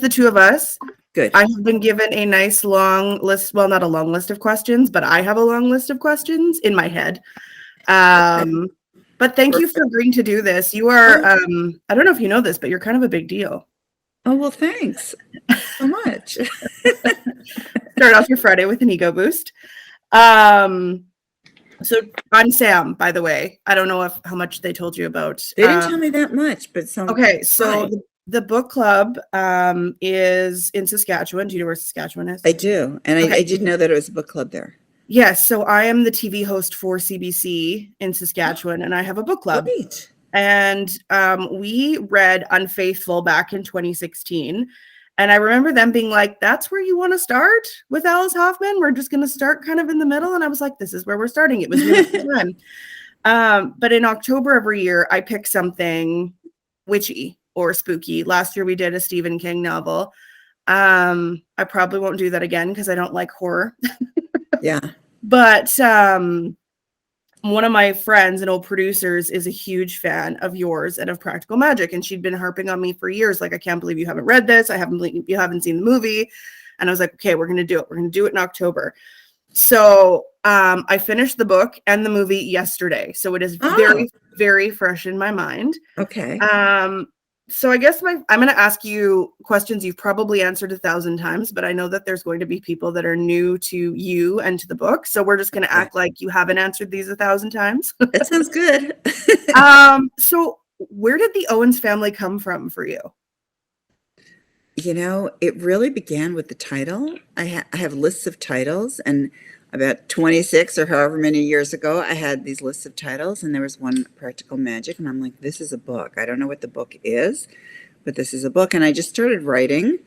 the two of us. Good. I have been given a nice long list. Well, not a long list of questions, but I have a long list of questions in my head. But thank you for agreeing to do this. You are, I don't know if you know this, but you're kind of a big deal. Oh, well, thanks so much. Start off your Friday with an ego boost. So I'm Sam, by the way. I don't know how much they told you about. They didn't tell me that much, but okay. So the book club is in Saskatchewan. Do you know where Saskatchewan is? I do, and okay. I did know that it was a book club there. Yes. So I am the TV host for CBC in Saskatchewan, and I have a book club. Great. And we read Unfaithful back in 2016. And I remember them being like, that's where you want to start with Alice Hoffman? We're just going to start kind of in the middle. And I was like, this is where we're starting. It was really fun. But in October every year, I pick something witchy or spooky. Last year, we did a Stephen King novel. I probably won't do that again because I don't like horror. Yeah. But one of my friends and old producers is a huge fan of yours and of Practical Magic. And she'd been harping on me for years. Like, I can't believe you haven't read this. You haven't seen the movie. And I was like, okay, we're going to do it. We're going to do it in October. So I finished the book and the movie yesterday. So it is very, very fresh in my mind. Okay. So I guess I'm going to ask you questions you've probably answered 1,000 times, but I know that there's going to be people that are new to you and to the book. So we're just going to act like you haven't answered these 1,000 times. That sounds good. So where did the Owens family come from for you? You know, it really began with the title. I have lists of titles, and about 26 or however many years ago, I had these lists of titles, and there was one, Practical Magic, and I'm like, this is a book. I don't know what the book is, but this is a book. And I just started writing,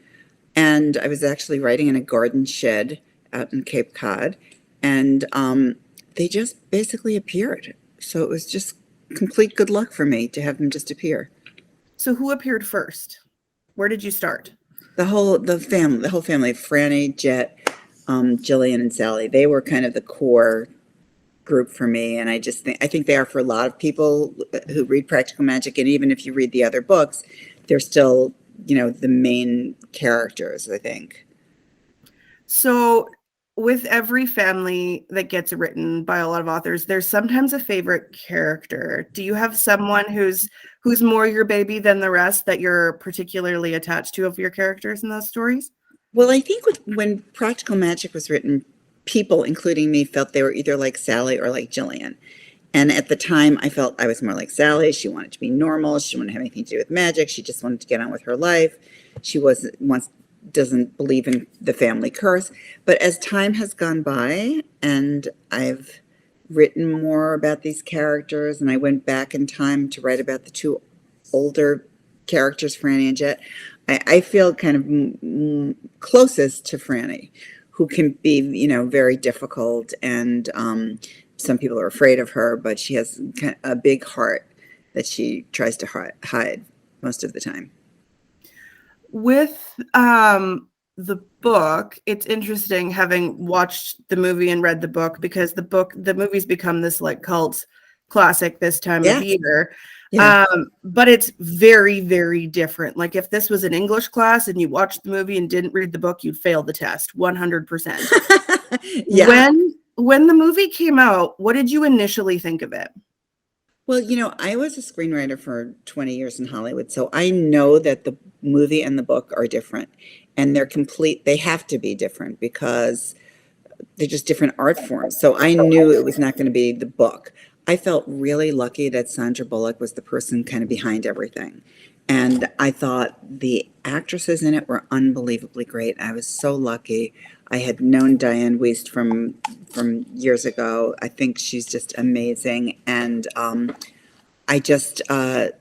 and I was actually writing in a garden shed out in Cape Cod, and they just basically appeared. So it was just complete good luck for me to have them just appear. So who appeared first? Where did you start? The whole family, Franny, Jet, Jillian and Sally, they were kind of the core group for me. And I think they are for a lot of people who read Practical Magic. And even if you read the other books, they're still, the main characters, I think. So with every family that gets written by a lot of authors, there's sometimes a favorite character. Do you have someone who's more your baby than the rest that you're particularly attached to of your characters in those stories? Well, I think when Practical Magic was written, people, including me, felt they were either like Sally or like Jillian. And at the time, I felt I was more like Sally. She wanted to be normal. She didn't have anything to do with magic. She just wanted to get on with her life. She doesn't believe in the family curse. But as time has gone by and I've written more about these characters, and I went back in time to write about the two older characters, Franny and Jet, I feel kind of closest to Franny, who can be, very difficult, and some people are afraid of her, but she has a big heart that she tries to hide most of the time. With the book, it's interesting having watched the movie and read the book, because the movie's become this like cult classic this time of year. Yeah. But it's very, very different. Like, if this was an English class and you watched the movie and didn't read the book, you'd fail the test 100%. Yeah. When the movie came out, what did you initially think of it? Well, I was a screenwriter for 20 years in Hollywood, so I know that the movie and the book are different, and they have to be different because they're just different art forms. So I knew it was not going to be the book. I felt really lucky that Sandra Bullock was the person kind of behind everything. And I thought the actresses in it were unbelievably great. I was so lucky. I had known Diane Wiest from years ago. I think she's just amazing. And I just, I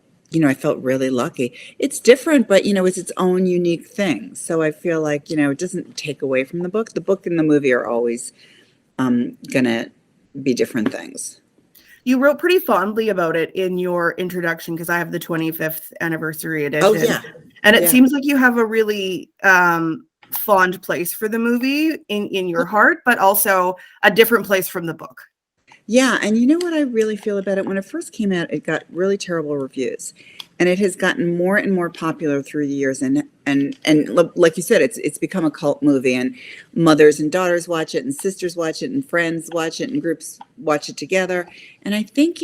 felt really lucky. It's different, but, it's its own unique thing. So I feel like, it doesn't take away from the book. The book and the movie are always going to be different things. You wrote pretty fondly about it in your introduction, because I have the 25th anniversary edition. Oh, yeah. And it seems like you have a really fond place for the movie in your heart, but also a different place from the book. Yeah, and you know what I really feel about it? When it first came out, it got really terrible reviews. And it has gotten more and more popular through the years, and like you said, it's become a cult movie, and mothers and daughters watch it, and sisters watch it, and friends watch it, and groups watch it together. And I think,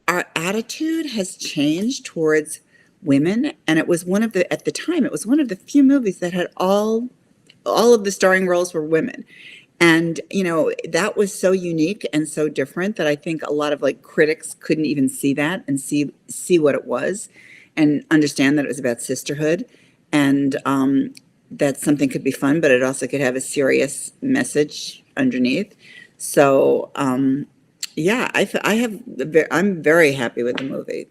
our attitude has changed towards women, and it was one of the at the time it was one of the few movies that had all of the starring roles were women. And, that was so unique and so different that I think a lot of like critics couldn't even see that and see what it was and understand that it was about sisterhood, and that something could be fun, but it also could have a serious message underneath. So, yeah, I'm very happy with the movie.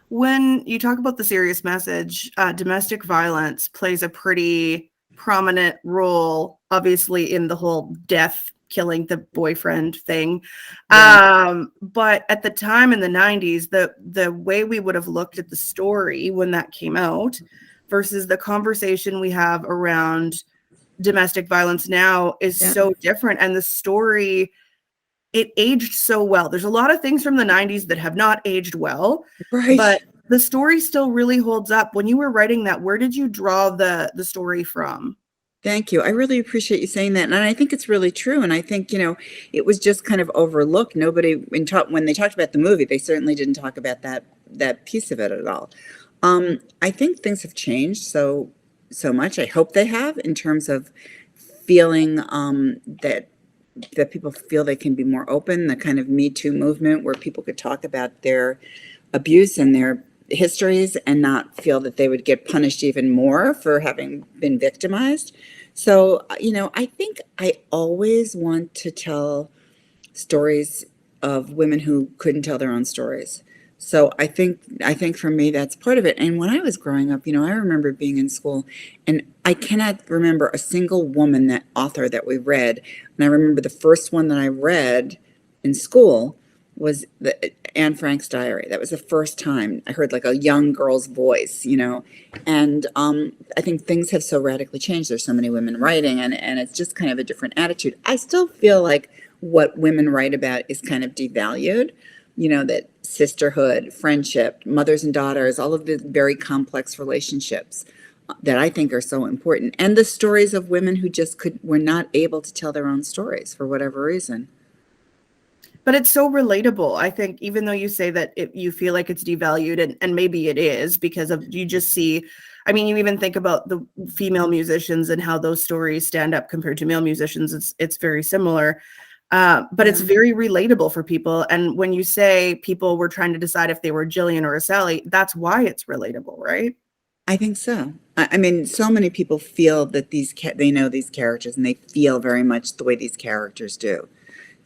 When you talk about the serious message, domestic violence plays a pretty prominent role, obviously, in the whole death, killing the boyfriend thing. Yeah. But at the time in the 90s, the way we would have looked at the story when that came out versus the conversation we have around domestic violence now is Yeah. so different. And the story, it aged so well. There's a lot of things from the 90s that have not aged well, but Right. the story still really holds up. When you were writing that, where did you draw the story from? Thank you. I really appreciate you saying that. And I think it's really true. And I think, it was just kind of overlooked. Nobody when they talked about the movie, they certainly didn't talk about that piece of it at all. I think things have changed so much. I hope they have, in terms of feeling that people feel they can be more open, the kind of Me Too movement where people could talk about their abuse and their histories and not feel that they would get punished even more for having been victimized. So, I think I always want to tell stories of women who couldn't tell their own stories. So I think for me that's part of it. And when I was growing up, I remember being in school, and I cannot remember a single woman that author that we read. And I remember the first one that I read in school was Anne Frank's diary. That was the first time I heard like a young girl's voice, and I think things have so radically changed. There's so many women writing, and it's just kind of a different attitude. I still feel like what women write about is kind of devalued, that sisterhood, friendship, mothers and daughters, all of the very complex relationships that I think are so important, and the stories of women who just were not able to tell their own stories for whatever reason. But it's so relatable. I think even though you say that you feel like it's devalued, and maybe it is because of you just see, I mean, you even think about the female musicians and how those stories stand up compared to male musicians. It's very similar. But it's Yeah. very relatable for people. And when you say people were trying to decide if they were Jillian or a Sally, that's why it's relatable, right? I think so. I mean, so many people feel that they know these characters, and they feel very much the way these characters do.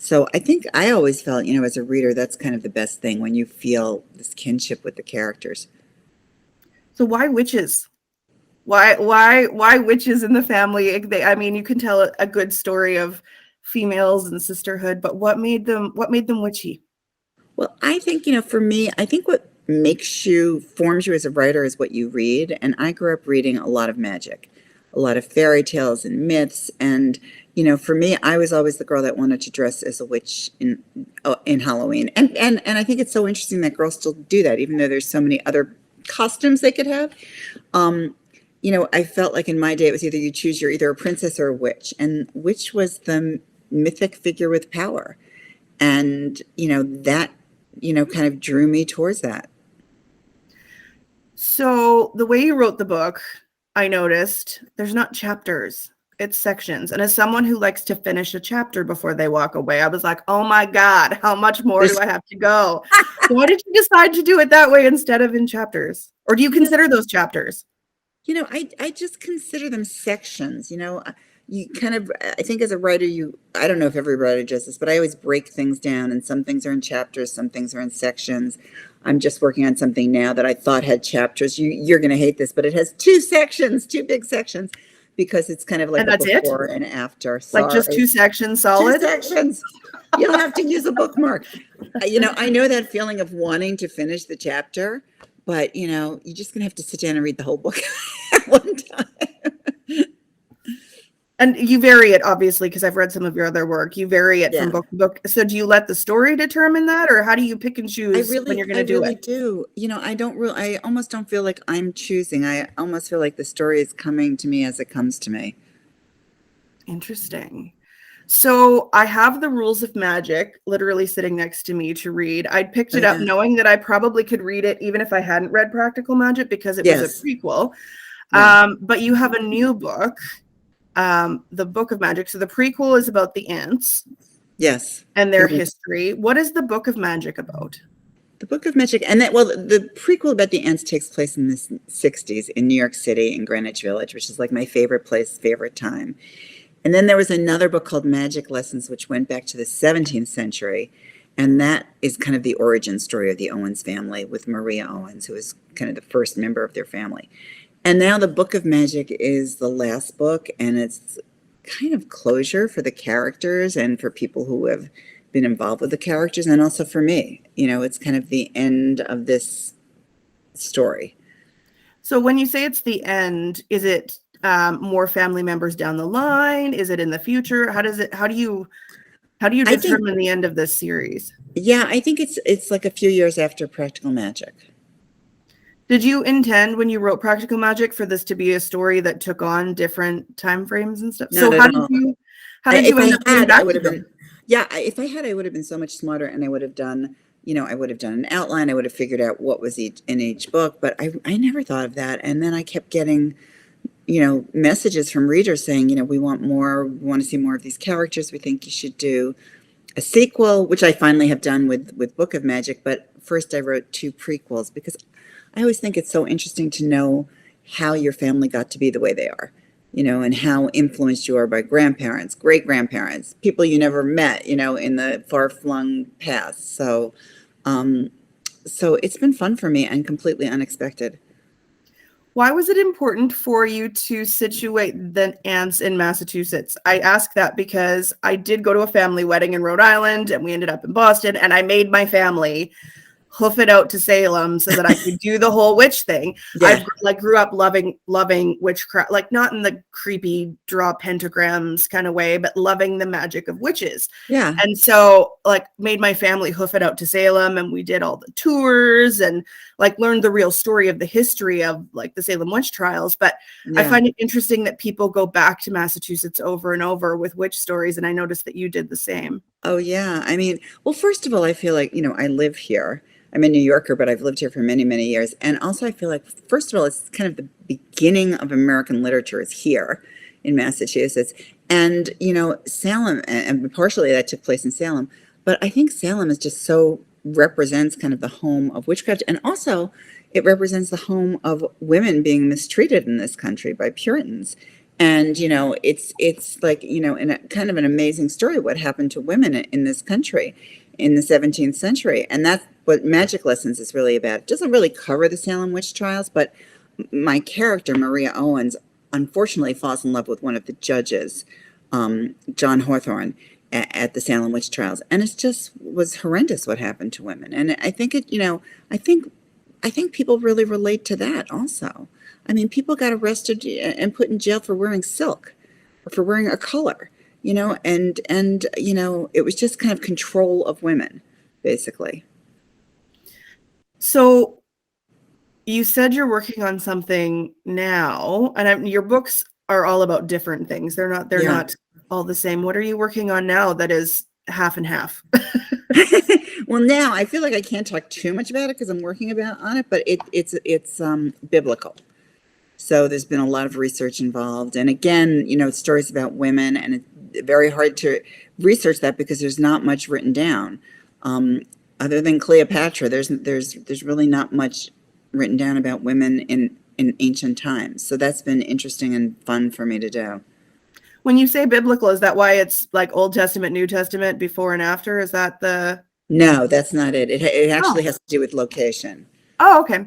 So I think I always felt, as a reader, that's kind of the best thing, when you feel this kinship with the characters. So why witches? Why witches in the family? I mean, you can tell a good story of females and sisterhood, but what made them witchy? Well, I think, for me, I think what forms you as a writer is what you read. And I grew up reading a lot of magic, a lot of fairy tales and myths. And, for me, I was always the girl that wanted to dress as a witch in Halloween. And I think it's so interesting that girls still do that, even though there's so many other costumes they could have. Um, I felt like in my day, it was you're either a princess or a witch. And witch was the mythic figure with power. And, that, kind of drew me towards that. So the way you wrote the book, I noticed there's not chapters, it's sections. And as someone who likes to finish a chapter before they walk away, I was like, oh my God, how much more do There's, I have to go? Why did you decide to do it that way instead of in chapters? Or do you you know, consider those chapters? I just consider them sections. You kind of, I think as a writer, I don't know if every writer does this, but I always break things down, and some things are in chapters, some things are in sections. I'm just working on something now that I thought had chapters. You're going to hate this, but it has two sections, two big sections, because it's kind of like And a that's it? before and after. Like just Sorry. two sections Two solid? sections. You'll have to use a bookmark. I know that feeling of wanting to finish the chapter, but you're just gonna have to sit down and read the whole book at one time. And you vary it, obviously, because I've read some of your other work. You vary it from Yeah. book to book. So do you let the story determine that, or how do you pick and choose when you're going I to do really it? do. I almost don't feel like I'm choosing. I almost feel like the story is coming to me as it comes to me. Interesting. So I have the Rules of Magic literally sitting next to me to read. I picked Oh it up yeah. knowing that I probably could read it even if I hadn't read Practical Magic because it was a Yes. prequel. Yeah. But you have a new book, the Book of Magic. So the prequel is about the ants Yes. and their It is. history. What is the Book of Magic about? The Book of Magic, and that, well, the prequel about the ants takes place in the 60s in New York City in Greenwich Village, which is like my favorite place, favorite time. And then there was another book called Magic Lessons, which went back to the 17th century. And that is kind of the origin story of the Owens family with Maria Owens, who was kind of the first member of their family. And now the Book of Magic is the last book, and it's kind of closure for the characters and for people who have been involved with the characters, and also for me. It's kind of the end of this story. So when you say it's the end, is it more family members down the line? Is it in the future? How do you I think, determine the end of this series? yeah, I think it's like a few years after Practical Magic. Did you intend when you wrote Practical Magic for this to be a story that took on different time frames and stuff? So Not how at did all. you how did If you I end up getting had, I back would to have them? been, yeah, if I had, I would have been so much smarter, and I would have done an outline. I would have figured out what was in each book, but I never thought of that. And then I kept getting, messages from readers saying, we want more, we want to see more of these characters. We think you should do a sequel, which I finally have done with Book of Magic. But first I wrote two prequels because I always think it's so interesting to know how your family got to be the way they are, and how influenced you are by grandparents, great grandparents, people you never met, in the far flung past. Um, so it's been fun for me and completely unexpected. Why was it important for you to situate the ants in Massachusetts? I ask that because I did go to a family wedding in Rhode Island and we ended up in Boston, and I made my family hoof it out to Salem so that I could do the whole witch thing. Yeah, Grew up loving witchcraft, like not in the creepy draw pentagrams kind of way, but loving the magic of witches. yeah, And so like made my family hoof it out to Salem, and we did all the tours and like learned the real story of the history of like the Salem witch trials. But I yeah. find it interesting that people go back to Massachusetts over and over with witch stories, and I noticed that you did the same. Oh, yeah. I mean, well, first of all, I feel like, I live here. I'm a New Yorker, but I've lived here for many, many years. And also, I feel like, first of all, it's kind of the beginning of American literature is here in Massachusetts. And, Salem, and partially that took place in Salem. But I think Salem is just so represents kind of the home of witchcraft. And also, it represents the home of women being mistreated in this country by Puritans. And it's like in a kind of an amazing story what happened to women in this country in the 17th century, and that's what Magic Lessons is really about. It doesn't really cover the Salem witch trials, but my character Maria Owens unfortunately falls in love with one of the judges, John Hawthorne, at the Salem witch trials, and it just was horrendous what happened to women. And I think I think people really relate to that also. I mean, people got arrested and put in jail for wearing silk or for wearing a color, and it was just kind of control of women, basically. So you said you're working on something now, and your books are all about different things. They're Yeah. not all the same. What are you working on now that is half and half? Well, now I feel like I can't talk too much about it because I'm working on it, but it's biblical. So there's been a lot of research involved, and again, stories about women, and it's very hard to research that because there's not much written down. Um, Other than Cleopatra, there's really not much written down about women in ancient times. So that's been interesting and fun for me to do. When you say biblical, is that why it's like Old Testament, New Testament, before and after? Is that the No, that's not it. It actually Oh. has to do with location. Oh, okay.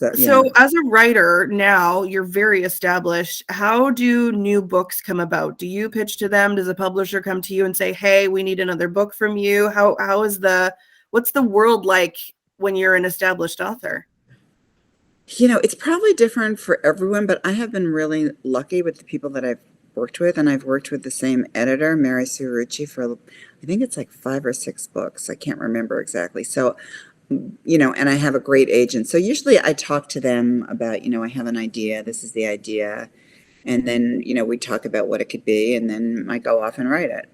So yeah. So as a writer now, you're very established. How do new books come about? Do you pitch to them? Does a publisher come to you and say, "Hey, we need another book from you"? What's the world like when you're an established author? It's probably different for everyone, but I have been really lucky with the people that I've worked with, and I've worked with the same editor, Mary Surucci, for I think it's like 5 or 6 books. I can't remember exactly. So, and I have a great agent. So usually I talk to them about, I have an idea, this is the idea, and then, we talk about what it could be, and then I go off and write it.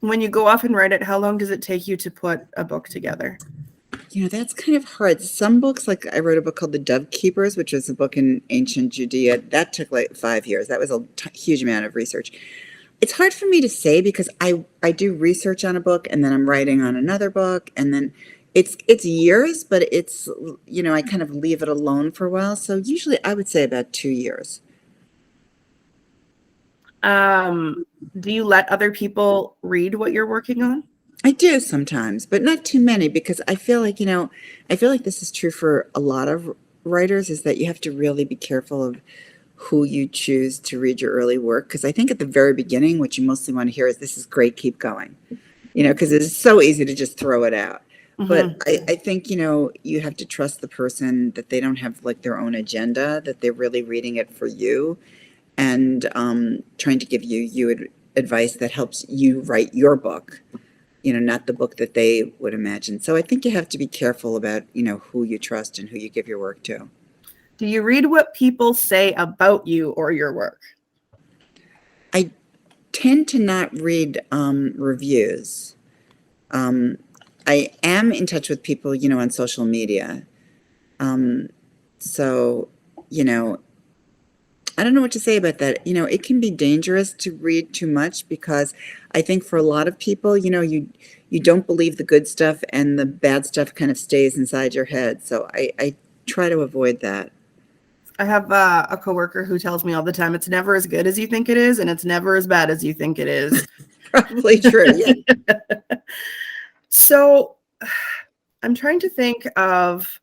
When you go off and write it, how long does it take you to put a book together? That's kind of hard. Some books, like I wrote a book called The Dove Keepers, which was a book in ancient Judea. That took like 5 years. That was a huge amount of research. It's hard for me to say because I do research on a book and then I'm writing on another book and then it's years, but it's, I kind of leave it alone for a while. So usually I would say about 2 years. Do you let other people read what you're working on? I do sometimes, but not too many because I feel like, this is true for a lot of writers is that you have to really be careful of who you choose to read your early work. Because I think at the very beginning, what you mostly want to hear is, this is great, keep going, because it's so easy to just throw it out. But I think, you have to trust the person that they don't have like their own agenda, that they're really reading it for you and trying to give you advice that helps you write your book, not the book that they would imagine. So I think you have to be careful about, who you trust and who you give your work to. Do you read what people say about you or your work? I tend to not read reviews. I am in touch with people, on social media. So, I don't know what to say about that. It can be dangerous to read too much because I think for a lot of people, you don't believe the good stuff and the bad stuff kind of stays inside your head. So I try to avoid that. I have a coworker who tells me all the time, it's never as good as you think it is, and it's never as bad as you think it is. Probably true. Yeah. So I'm trying to think of,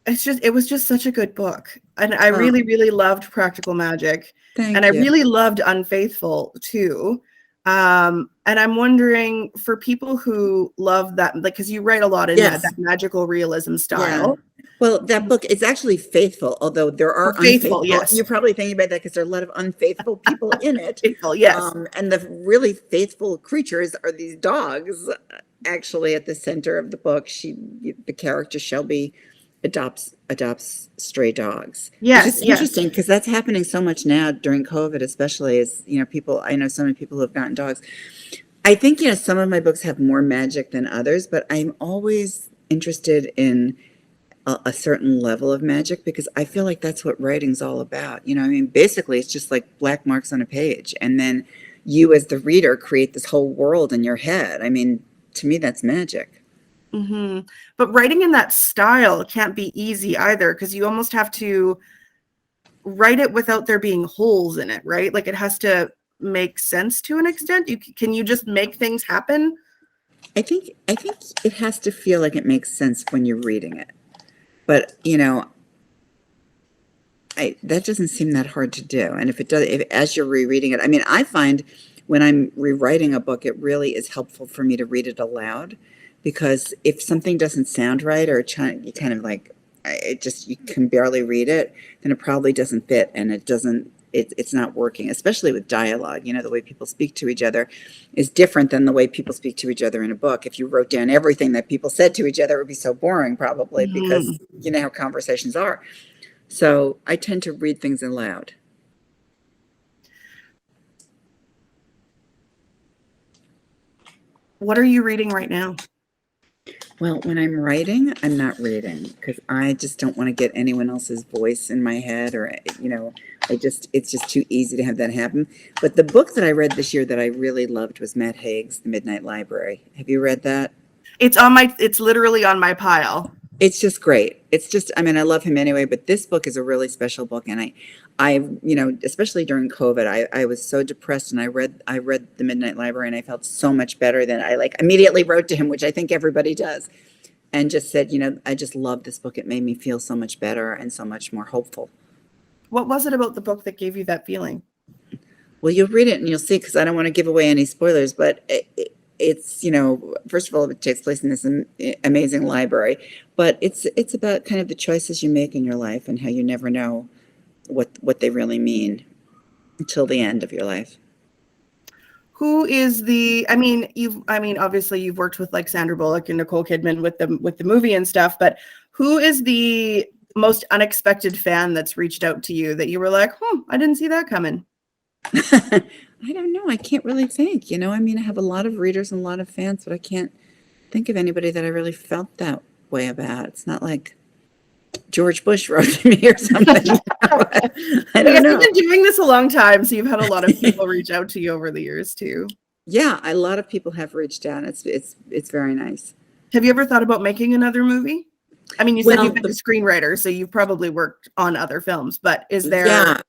it was just such a good book. And I really, really loved Practical Magic. Thank and I you. really loved Unfaithful too. And I'm wondering for people who love that, like, because you write a lot in Yes. that magical realism style. Yeah. Well, that book is actually faithful, although there are unfaithful. Yes. You're probably thinking about that because there are a lot of unfaithful people in it. Faithful, yes. And the really faithful creatures are these dogs. Actually, at the center of the book, the character Shelby adopts stray dogs. Yes, which is interesting because that's happening so much now during COVID, especially as people. I know so many people who have gotten dogs. I think some of my books have more magic than others, but I'm always interested in a certain level of magic because I feel like that's what writing's all about. Basically it's just like black marks on a page, and then you as the reader create this whole world in your head. To me, that's magic. But writing in that style can't be easy either because you almost have to write it without there being holes in it, right? Like it has to make sense to an extent. Can you just make things happen? I think it has to feel like it makes sense when you're reading it. But, that doesn't seem that hard to do. And if it does, as you're rereading it, I find when I'm rewriting a book, it really is helpful for me to read it aloud because if something doesn't sound right or you kind of like, you can barely read it, then it probably doesn't fit and it's not working, especially with dialogue. The way people speak to each other is different than the way people speak to each other in a book. If you wrote down everything that people said to each other, it would be so boring probably because you know how conversations are. So I tend to read things aloud. What are you reading right now? Well, when I'm writing, I'm not reading because I just don't want to get anyone else's voice in my head or, it's just too easy to have that happen. But the book that I read this year that I really loved was Matt Haig's The Midnight Library. Have you read that? It's literally on my pile. It's just great. It's just, I love him anyway, but this book is a really special book. And I especially during COVID, I was so depressed and I read The Midnight Library and I felt so much better than I immediately wrote to him, which I think everybody does, and just said, I just love this book. It made me feel so much better and so much more hopeful. What was it about the book that gave you that feeling? Well, you'll read it and you'll see, because I don't want to give away any spoilers, but it's, first of all, it takes place in this amazing library, but it's about kind of the choices you make in your life and how you never know what they really mean until the end of your life. Who is the, obviously you've worked with like Sandra Bullock and Nicole Kidman with the movie and stuff, but who is the most unexpected fan that's reached out to you that you were like, I didn't see that coming? I don't know. I can't really think, I have a lot of readers and a lot of fans, but I can't think of anybody that I really felt that way about. It's not like George Bush wrote to me or something. I don't know. You've been doing this a long time, so you've had a lot of people reach out to you over the years too. Yeah, a lot of people have reached out. It's very nice. Have you ever thought about making another movie? I mean, you said you've been a screenwriter, so you've probably worked on other films, but is there... Yeah.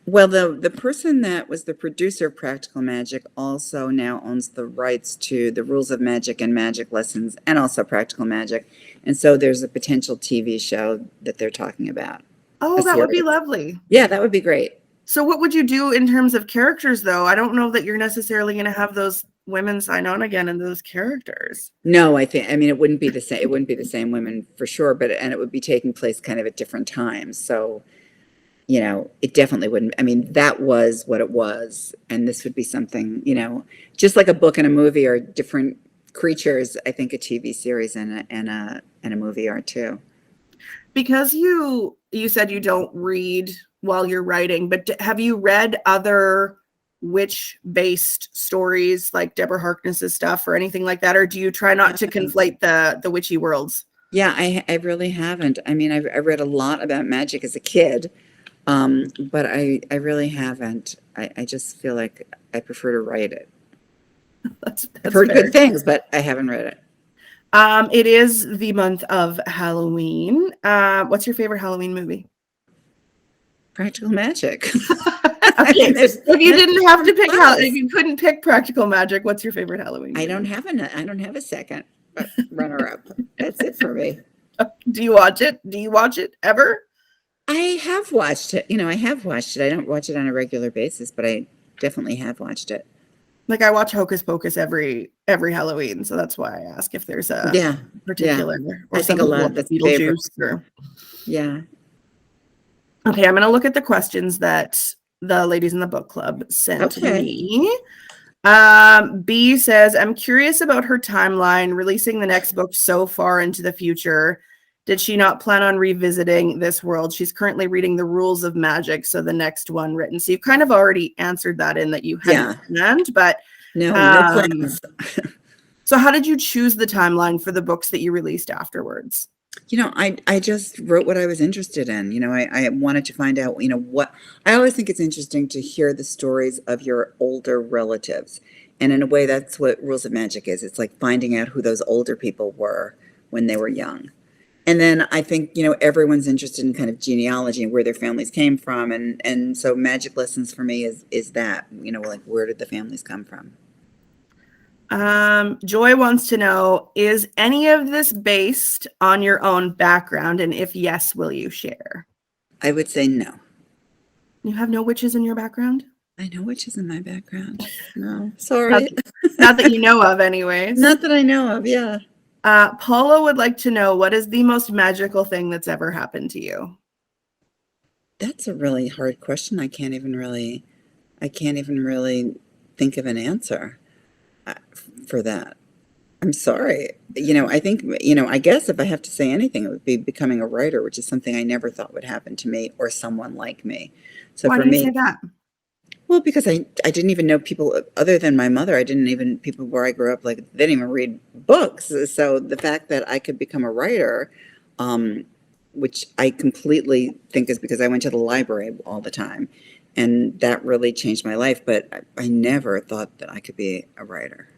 Well, the person that was the producer of Practical Magic also now owns the rights to the Rules of Magic and Magic Lessons and also Practical Magic. And so there's a potential TV show that they're talking about. Oh, that would be lovely. Yeah, that would be great. So what would you do in terms of characters, though? I don't know that you're necessarily going to have those women sign on again in those characters. No, it wouldn't be the same. It wouldn't be the same women for sure, and it would be taking place kind of at different times. So, it definitely wouldn't. That was what it was. And this would be something, just like a book and a movie are different creatures. I think a TV series and a movie are too. Because you said you don't read while you're writing, but have you read other witch-based stories like Deborah Harkness's stuff or anything like that? Or do you try not to conflate the witchy worlds? Yeah, I really haven't. I read a lot about magic as a kid. But I really haven't. I just feel like I prefer to write it. That's I've heard good things, but I haven't read it. It is the month of Halloween. What's your favorite Halloween movie? Practical Magic. Okay, if you didn't have to pick, if you couldn't pick Practical Magic, what's your favorite Halloween movie? I don't have a second runner-up. That's it for me. Do you watch it? Do you watch it ever? I have watched it. I have watched it. I don't watch it on a regular basis, but I definitely have watched it. Like I watch Hocus Pocus every Halloween, so that's why I ask if there's a particular. Yeah. Or I think a lot of that's Beetlejuice. Yeah. Okay, I'm gonna look at the questions that the ladies in the book club sent me. B says, I'm curious about her timeline, releasing the next book so far into the future. Did she not plan on revisiting this world? She's currently reading the Rules of Magic, so the next one written. So you've kind of already answered that in that you hadn't planned, but no plans. So how did you choose the timeline for the books that you released afterwards? I just wrote what I was interested in. I wanted to find out, what I always think it's interesting to hear the stories of your older relatives. And in a way, that's what Rules of Magic is. It's like finding out who those older people were when they were young. And then I think, everyone's interested in kind of genealogy and where their families came from. And so Magic Lessons for me is that, like where did the families come from? Joy wants to know, is any of this based on your own background? And if yes, will you share? I would say no. You have no witches in your background? I know witches in my background. No, sorry. Not that you know of anyways. Not that I know of, yeah. Paula would like to know, what is the most magical thing that's ever happened to you? That's a really hard question. I can't even really think of an answer for that. I'm sorry. I think, I guess if I have to say anything, it would be becoming a writer, which is something I never thought would happen to me or someone like me. So Why for do you me, say that? Well, because I didn't even know people other than my mother. People where I grew up, like, they didn't even read books. So the fact that I could become a writer, which I completely think is because I went to the library all the time. And that really changed my life. But I never thought that I could be a writer.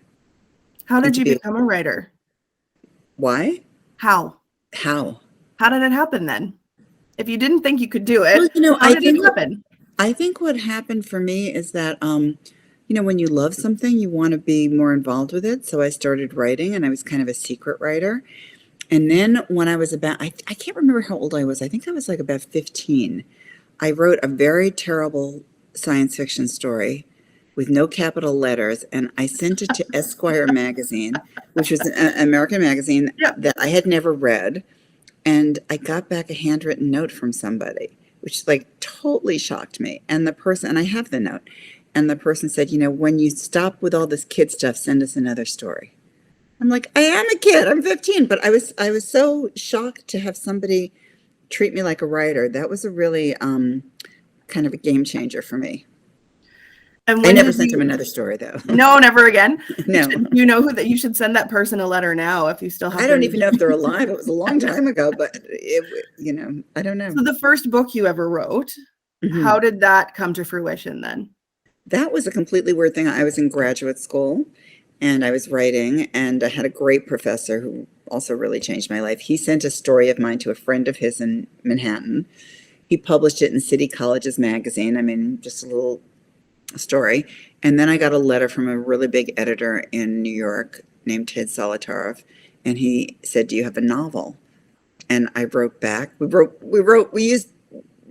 How did you become a writer? Why? How? How did it happen then? If you didn't think you could do it, well, how did it happen? I think what happened for me is that, when you love something, you want to be more involved with it. So I started writing, and I was kind of a secret writer. And then when I was I can't remember how old I was. I think I was like about 15. I wrote a very terrible science fiction story with no capital letters, and I sent it to Esquire magazine, which was an American magazine that I had never read. And I got back a handwritten note from somebody. which like totally shocked me. And the person, and I have the note, and the person said, when you stop with all this kid stuff, send us another story. I'm like, I am a kid. I'm 15, but I was so shocked to have somebody treat me like a writer. That was a really kind of a game changer for me. And I when never did sent him you? another story though. No, never again. No, You know who that you should send that person a letter now if you still I have their don't name. even know if they're alive. It was a long time ago, but I don't know. So the first book you ever wrote, Hmm. how did that come to fruition then? That was a completely weird thing. I was in graduate school and I was writing, and I had a great professor who also really changed my life. He sent a story of mine to a friend of his in Manhattan. He published it in City College's magazine. I mean, just a little story. And then I got a letter from a really big editor in New York named Ted Solotaroff, and he said, "Do you have a novel?" And I wrote back. We used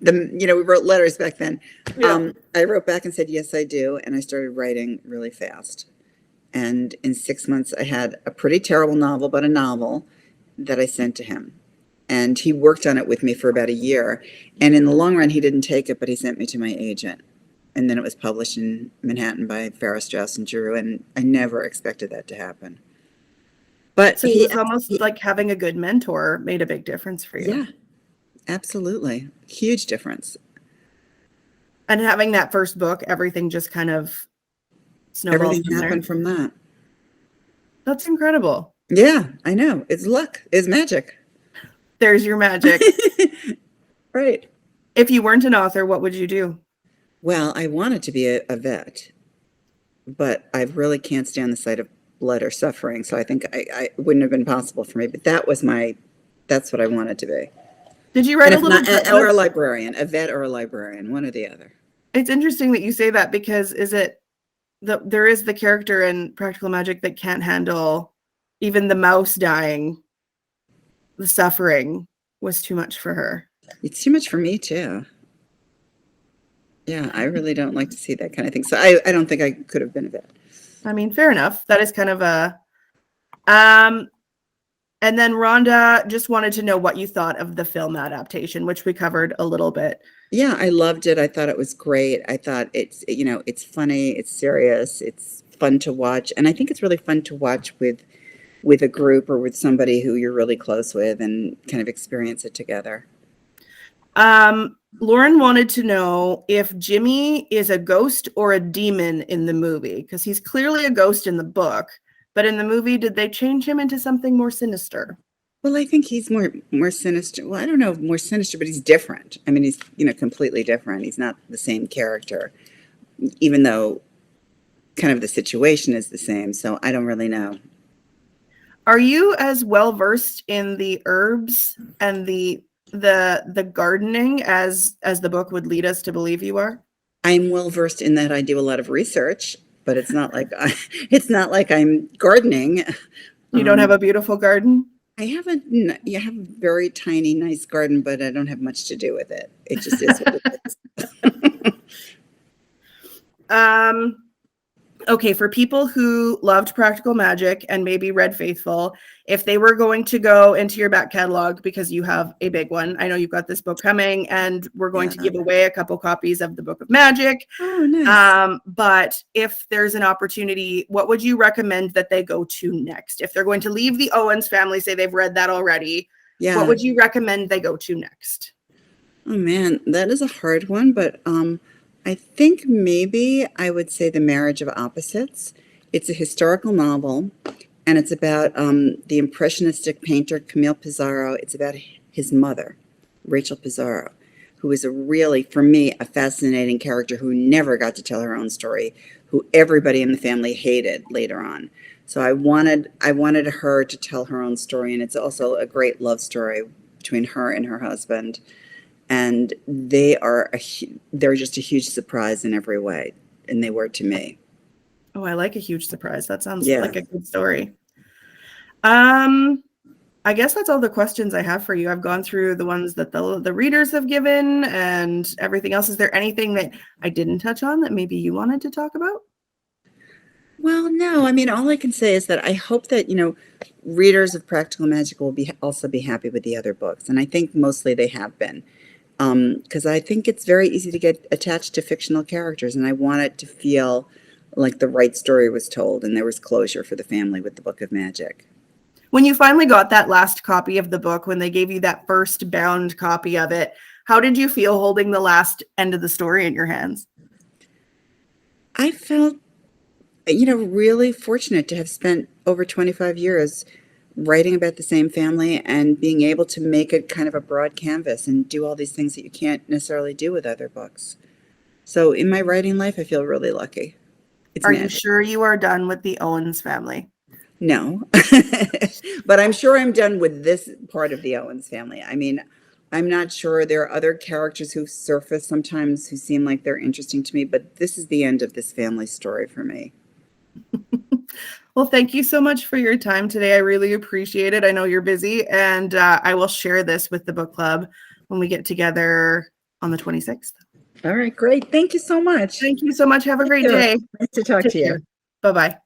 we wrote letters back then. Yeah. I wrote back and said, "Yes, I do." And I started writing really fast. And in 6 months, I had a pretty terrible novel, but a novel that I sent to him. And he worked on it with me for about a year. And in the long run, he didn't take it, but he sent me to my agent. And then it was published in Manhattan by Farrar, Straus and Giroux. And I never expected that to happen. But So it was almost like having a good mentor made a big difference for you. yeah, absolutely. Huge difference. And having that first book, everything just kind of snowballed Everything from there. happened from that. That's incredible. Yeah, I know. It's luck. It's magic. There's your magic. Right. If you weren't an author, what would you do? Well, I wanted to be a vet, but I really can't stand the sight of blood or suffering. So I think I wouldn't have been possible for me. But that's what I wanted to be. Did you And write a if little not, or a librarian, a vet or a librarian, one or the other. It's interesting that you say that, because there is the character in Practical Magic that can't handle even the mouse dying. The suffering was too much for her. It's too much for me too. Yeah, I really don't like to see that kind of thing. So I don't think I could have been a vet. I mean, fair enough. That is kind of a and then Rhonda just wanted to know what you thought of the film adaptation, which we covered a little bit. Yeah, I loved it. I thought it was great. I thought it's funny, it's serious, it's fun to watch. And I think it's really fun to watch with a group or with somebody who you're really close with and kind of experience it together. Lauren wanted to know if Jimmy is a ghost or a demon in the movie, because he's clearly a ghost in the book, but in the movie, did they change him into something more sinister? Well, I think he's more sinister. Well, I don't know, more sinister, but he's different. I mean, he's completely different. He's not the same character, even though kind of the situation is the same. So I don't really know. Are you as well versed in the herbs and the gardening as the book would lead us to believe you are? I'm well versed in that. I do a lot of research, but it's not like it's not like I'm gardening. You don't have a beautiful garden? I have a very tiny, nice garden, but I don't have much to do with it. It just is what it is. Okay, for people who loved Practical Magic and maybe read Faithful, if they were going to go into your back catalog, because you have a big one, I know you've got this book coming, and we're going to give away a couple copies of the Book of Magic. Oh, nice. But if there's an opportunity, what would you recommend that they go to next? If they're going to leave the Owens family, say they've read that already, what would you recommend they go to next? Oh, man, that is a hard one, but I think maybe I would say The Marriage of Opposites. It's a historical novel, and it's about the impressionistic painter Camille Pissarro. It's about his mother, Rachel Pissarro, who is for me, a fascinating character who never got to tell her own story, who everybody in the family hated later on. So I wanted her to tell her own story, and it's also a great love story between her and her husband. And they're just a huge surprise in every way, and they were to me. Oh, I like a huge surprise. That sounds Yeah. like a good story. I guess that's all the questions I have for you. I've gone through the ones that the readers have given and everything else. Is there anything that I didn't touch on that maybe you wanted to talk about? Well, no. I mean, all I can say is that I hope that, readers of Practical Magic will also be happy with the other books, and I think mostly they have been. Because I think it's very easy to get attached to fictional characters, and I want it to feel like the right story was told and there was closure for the family with the Book of Magic. When you finally got that last copy of the book, when they gave you that first bound copy of it, how did you feel holding the last end of the story in your hands? I felt, really fortunate to have spent over 25 years writing about the same family and being able to make it kind of a broad canvas and do all these things that you can't necessarily do with other books. So in my writing life, I feel really lucky. It's Are you magic. sure you are done with the Owens family? No, but I'm sure I'm done with this part of the Owens family. I mean, I'm not sure. There are other characters who surface sometimes who seem like they're interesting to me, but this is the end of this family story for me. Well, thank you so much for your time today. I really appreciate it. I know you're busy, and I will share this with the book club when we get together on the 26th. All right, great. Thank you so much. Thank you so much. Have a Thank great you. day. Nice to talk Take to you. care. Bye-bye.